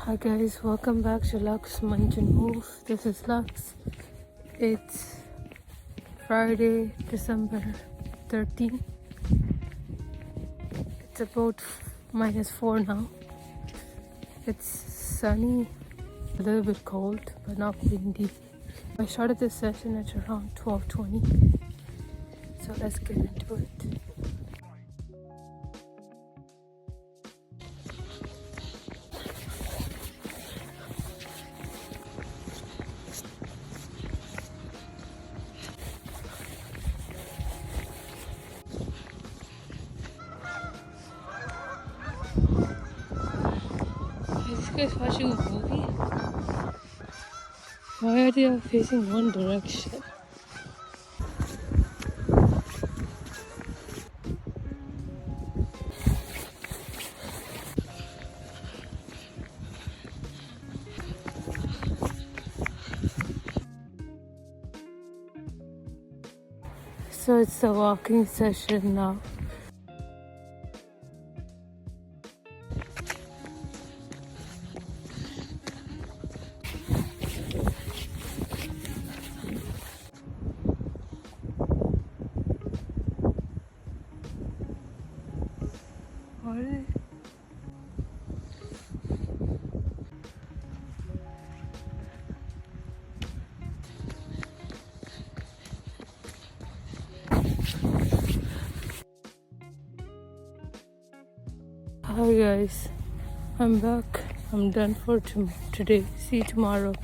Hi guys, welcome back to Lux Munch and Move. This is Lux. It's Friday, December 13th. It's about -4 now. It's sunny, a little bit cold, but not windy. I started this session at around 12:20, so let's get into it. Are these guys watching a movie? Why are they all facing one direction? So it's a walking session now. What are they? Hi guys, I'm back. I'm done for today. See you tomorrow.